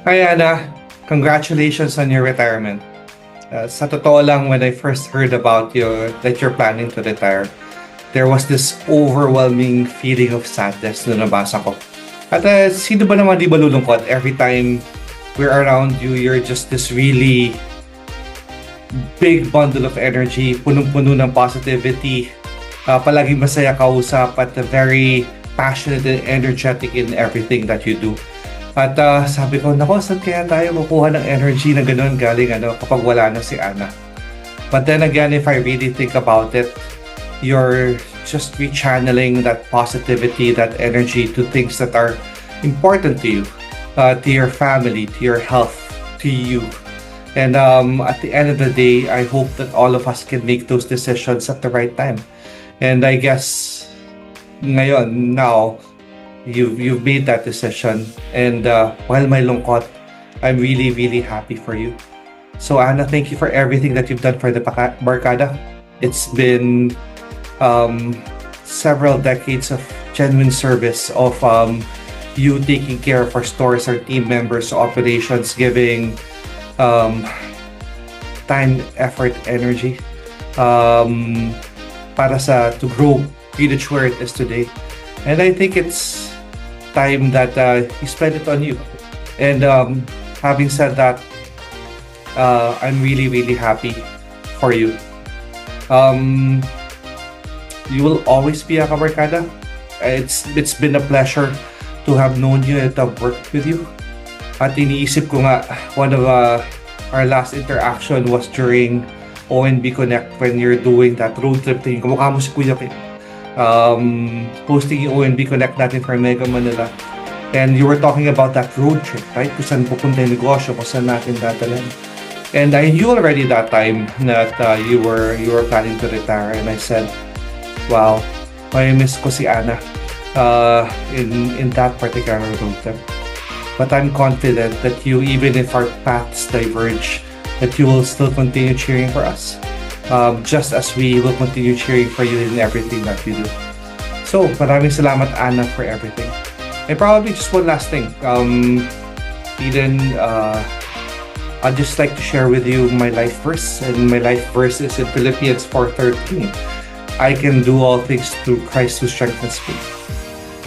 Hi Anna, congratulations on your retirement. Sa totoo lang, when I first heard about that you're planning to retire, there was this overwhelming feeling of sadness na nabasa ko. At sino ba naman di malulungkot every time we're around you, you're just this really big bundle of energy, punong-puno ng positivity, palaging masaya kausap at very passionate and energetic in everything that you do. At sabi ko, nako, saan kaya tayo makuha ng energy na gano'n galing kapag wala na si Ana? But then again, if I really think about it, you're just rechanneling that positivity, that energy to things that are important to you, to your family, to your health, to you. And at the end of the day, I hope that all of us can make those decisions at the right time. And I guess now, you've made that decision, and while may lungkot, I'm really happy for you. So Anna, thank you for everything that you've done for the Barkada. It's been several decades of genuine service of you taking care of our stores, our team members, operations, giving time, effort, energy para to grow Greenwich where it is today. And I think it's time that you spend it on you. And having said that, I'm really happy for you. You will always be a kabarkada. It's been a pleasure to have known you and to have worked with you. At iniisip ko nga, one of our last interaction was during ONB Connect when you're doing that road trip thing. Kumukha mo si Kuya Kim. Hosting yung ONB Connect natin for Mega Manila. And you were talking about that road trip, right? Kung saan pupunta yung negosyo, kung saan natin dadalhin. And I knew already that time that you were planning to retire. And I said, wow, I miss ko si Ana in that particular road trip. But I'm confident that you, even if our paths diverge, that you will still continue cheering for us. Just as we will continue cheering for you in everything that you do. So, maraming salamat Ana for everything. And probably just one last thing. Eden, I'd just like to share with you my life verse. And my life verse is in Philippians 4:13. I can do all things through Christ who strengthens me.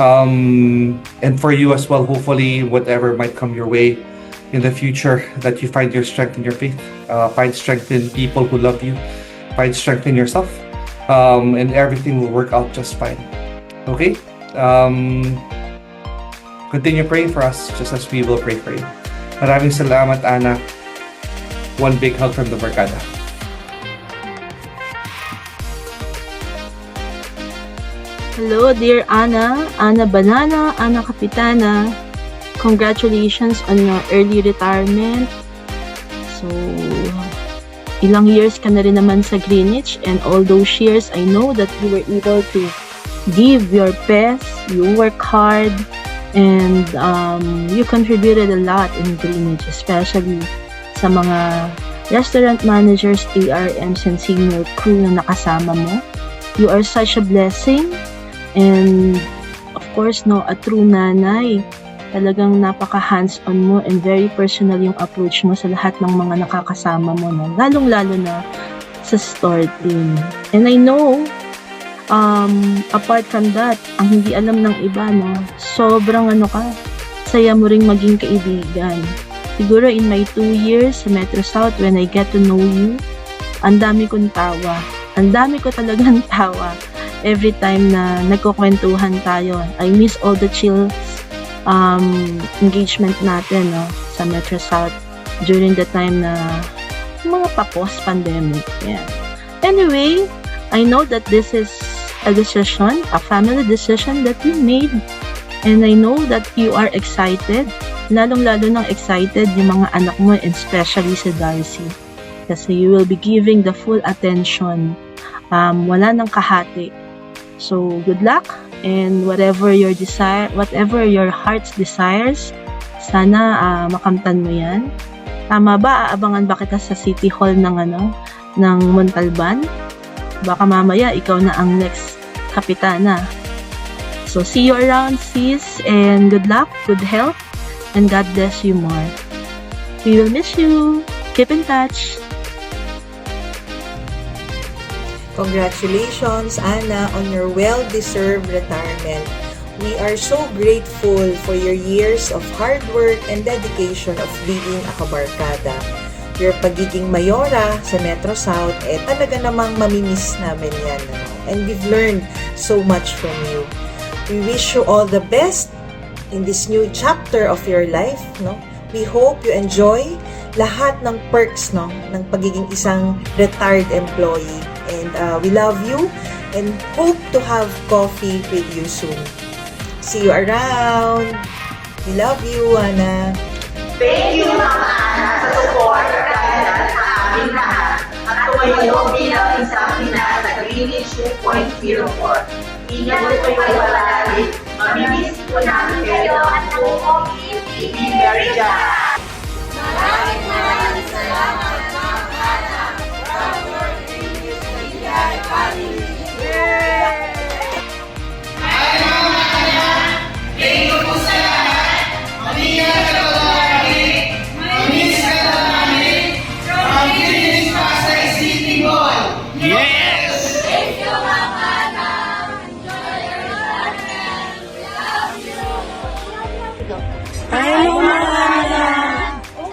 And for you as well, hopefully, whatever might come your way in the future, that you find your strength in your faith. Find strength in people who love you. Find strength in yourself, and everything will work out just fine. Okay? Continue praying for us just as we will pray for you. Maraming salamat, Ana. One big hug from the Barkada. Hello, dear Ana Banana, Ana Kapitana. Congratulations on your early retirement. So, ilang years ka na rin naman sa Greenwich, and all those years, I know that you were able to give your best, you work hard, and you contributed a lot in Greenwich, especially sa mga restaurant managers, ARMs, and senior crew na nakasama mo. You are such a blessing, and of course, a true nanay. Talagang napaka-hands-on mo and very personal yung approach mo sa lahat ng mga nakakasama mo, no? Lalong-lalo na sa store team. And I know, apart from that, ang hindi alam ng iba, no? Sobrang saya mo ring maging kaibigan. Siguro in my 2 years sa Metro South, when I get to know you, ang dami kong tawa. Ang dami ko talagang tawa every time na nagkukwentuhan tayo. I miss all the chills engagement natin, no, sa Metro South during the time na mga pa-post-pandemic. Yeah. Anyway, I know that this is a decision, a family decision that you made, and I know that you are excited, lalong-lalo nang excited yung mga anak mo, and especially si Darcy, kasi you will be giving the full attention. Wala nang kahati. So, good luck. And whatever your heart's desires, sana makamtan mo yan. Tama ba? Aabangan ba kita sa City Hall ng Montalban? Baka mamaya ikaw na ang next kapitana. So see you around, sis, and good luck, good health, and God bless you more. We will miss you. Keep in touch. Congratulations, Anna, on your well-deserved retirement. We are so grateful for your years of hard work and dedication of being a kabarkada. Your pagiging mayora sa Metro South, talaga namang mamimiss namin yan. And we've learned so much from you. We wish you all the best in this new chapter of your life. No? We hope you enjoy lahat ng perks ng pagiging isang retired employee. And we love you and hope to have coffee with you soon. See you around. We love you, Ana. Thank you, Mama Ana, sa support at guidance sa aming lahat at tumayo bilang isang ina sa Greenwich 2.04. Ingat po kayo palagi. Mamimiss po namin kayo at nakukopi. Be very glad. Maraming salamat, Ma'am Ana, from your Greenwich PTI family. Thank you po sa lahat. Mag-ingat ka palagi. Mamiss ka na namin. From Greenwich Pasay City Mall. Yes! Thank you, Ma'am Ana. Enjoy your retirement. We love you. Hi, Mama Ana!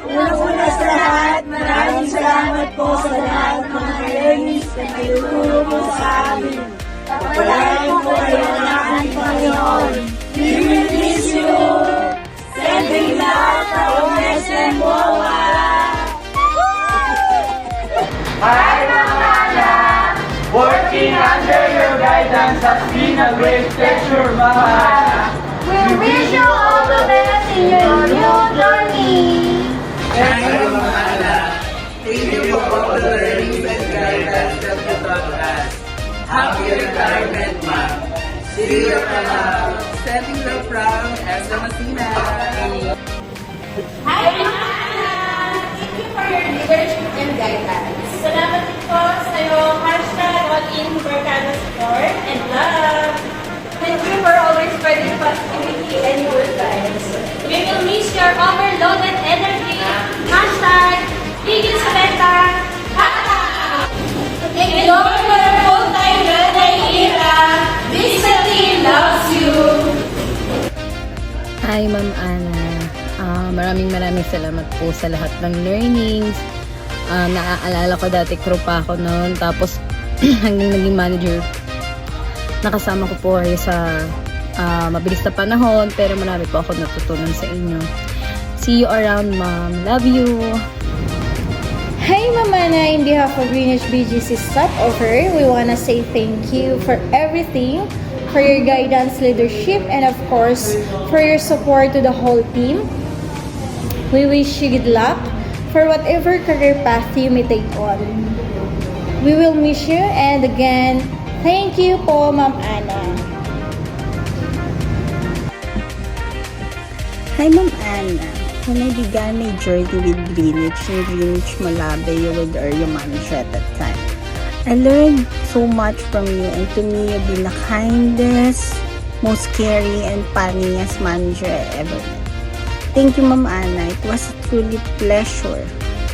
Una-una sa lahat, maraming salamat po sa lahat ng mga learnings na tinuturo mo sa amin. Pagpalain po kayo ng aking Panginoon. We will miss you! Sending love from SM Boa! Hi, Mama Ana! Working under your guidance has been a great pleasure, Mama Ana. We wish you all the best in your new journey. Thank you, Mama Ana. Thank you for all the learnings and guidance that you taught us. Happy retirement, Ma'am. See you around. Sending love from Esa Masina. Hi, Ma'am Ana! Thank you for your leadership and guidance. Salamat din po sa iyong #all-in Barkada support and love. Thank you for always spreading positivity and good vibes. We will miss your overloaded energy. #Higil sa benta. Ignore your full-time Reday era. This team loves you. Hi, Ma'am Ana. Maraming salamat po sa lahat ng learnings. Naaalala ko dati crew pa ako noon. Tapos hanggang naging manager, nakasama ko po kayo sa mabilis na panahon. Pero marami po ako natutunan sa inyo. See you around, Ma'am. Love you. Hi, Ma'am Ana. In behalf of Greenwich BGC Stopover, we want to say thank you for everything, for your guidance, leadership, and of course, for your support to the whole team. We wish you good luck for whatever career path you may take on. We will miss you, and again, thank you po, Ma'am Ana. Hi, Ma'am Ana. When I began my journey with Greenwich in Greenwich, Malabay with area manager at that time, I learned so much from you, and to me, you've been the kindest, most caring, and funniest manager I ever met. Thank you, Ma'am Ana. It was a truly pleasure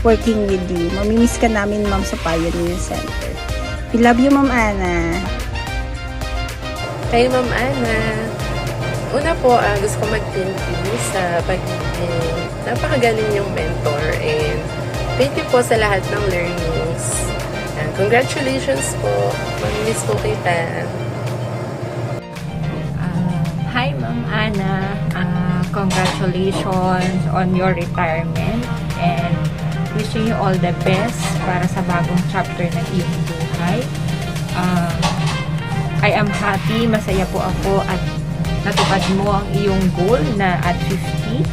working with you. Mamimiss ka namin, Ma'am, sa Pioneer Center. We love you, Ma'am Ana. Kay Ma'am Ana, una po, gusto ko mag-thank you sa pagiging napakagaling yung mentor, and thank you po sa lahat ng learnings. And congratulations po. Mamimiss po kita. Hi, Ma'am Ana. Congratulations on your retirement and wishing you all the best para sa bagong chapter ng iyong buhay. I am happy, masaya po ako at natupad mo ang iyong goal na at 50.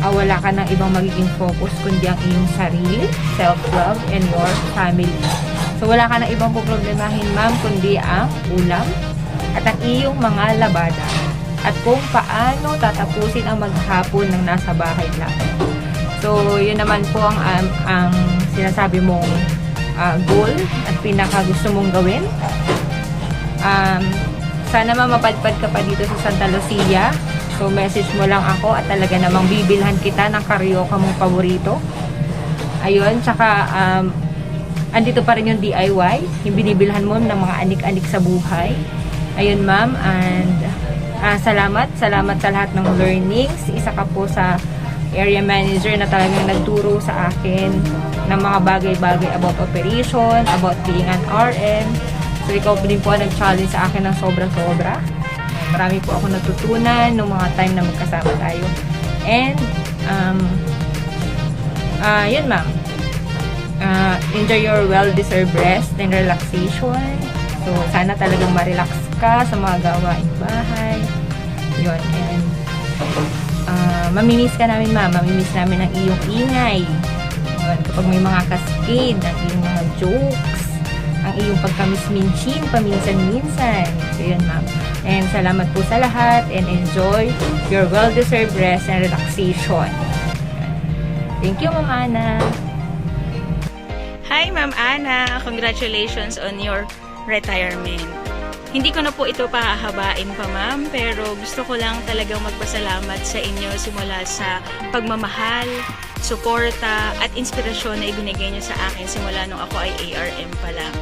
Wala ka ng ibang magiging focus kundi ang iyong sarili, self-love, and your family. So wala ka ng ibang poproblemahin, ma'am, kundi ang ulam at ang iyong mga labada. At kung paano tatapusin ang maghapon ng nasa bahay lang. So yun naman po ang sinasabi mong goal at pinaka gusto mong gawin. Sana mapadpad ka pa dito sa Santa Lucia. So message mo lang ako at talaga namang bibilhan kita ng karaoke mong paborito. Ayun, tsaka andito pa rin yung DIY, yung binibilhan mo ng mga anik-anik sa buhay. Ayun ma'am, and salamat sa lahat ng learnings. Isa ka po sa area manager na talagang nagturo sa akin ng mga bagay-bagay about operation, about being an RM. So ikaw din po nag-challenge sa akin ng sobra-sobra. Marami po ako natutunan nung mga time na magkasama tayo. And yun ma'am, enjoy your well-deserved rest and relaxation. So sana talagang ma-relax ka sa mga gawaing bahay. Yun, and mamimiss ka namin ma'am, mamimiss namin ang iyong ingay. Yun, kapag may mga cascade, ang iyong mga jokes, ang iyong pagkamisminchin paminsan-minsan. So yun ma'am. And salamat po sa lahat and enjoy your well-deserved rest and relaxation. Thank you Ma'am Ana. Hi Ma'am Ana, congratulations on your retirement. Hindi ko na po ito pahahabain pa ma'am, pero gusto ko lang talagang magpasalamat sa inyo simula sa pagmamahal, suporta at inspirasyon na ibinigay niyo sa akin simula nung ako ay ARM pa lang.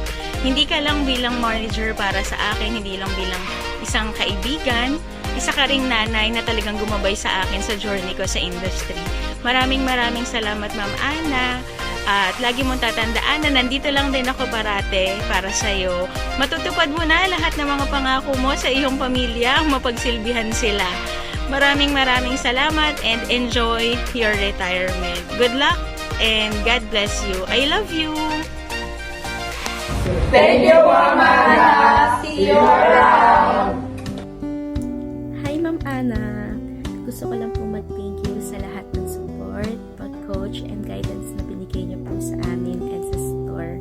Hindi ka lang bilang manager para sa akin, hindi lang bilang isang kaibigan, isa ka ring nanay na talagang gumabay sa akin sa journey ko sa industry. Maraming salamat Ma'am Ana. At lagi mong tatandaan na nandito lang din ako parate para sa'yo. Matutupad mo na lahat ng mga pangako mo sa iyong pamilya, mapagsilbihan sila. Maraming salamat and enjoy your retirement. Good luck and God bless you. I love you! Thank you, Ma'am Ana. See you around. Hi, Ma'am Ana. Gusto ko lang po mag-thank you sa lahat ng support, pag-coach, and guidance na binigay niyo po sa amin and sa store.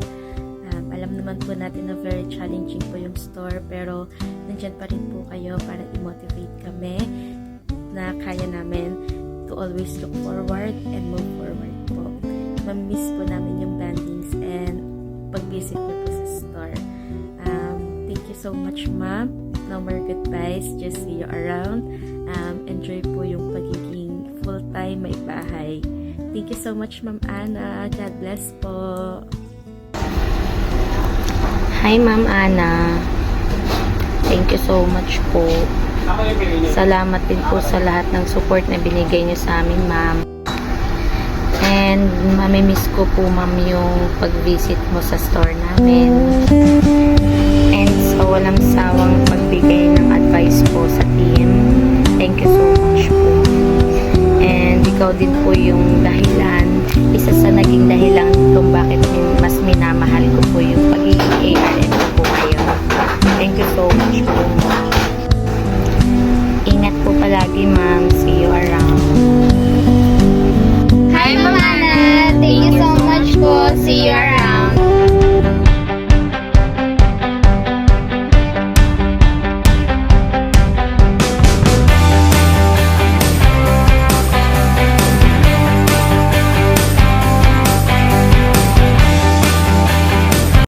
Alam naman po natin na very challenging po yung store, pero nandyan pa rin po kayo para i-motivate kami na kaya namin to always look forward and move forward po. Mamimiss po namin yung bandings and pag-visit niyo po sa store. Thank you so much, ma'am. No more goodbyes. Just see you around. Enjoy po yung pagiging full-time may bahay. Thank you so much, Ma'am Ana. God bless po. Hi Ma'am Ana. Thank you so much po. Salamat din po sa lahat ng support na binigay niyo sa amin, ma'am. And mamimiss ko po ma'am yung pag-visit mo sa store namin. And sa walang sawang pagbigay ng advice po sa team. Thank you so much po. And ikaw din po yung dahilan, isa sa naging dahilan kung bakit mas minamahal ko po yung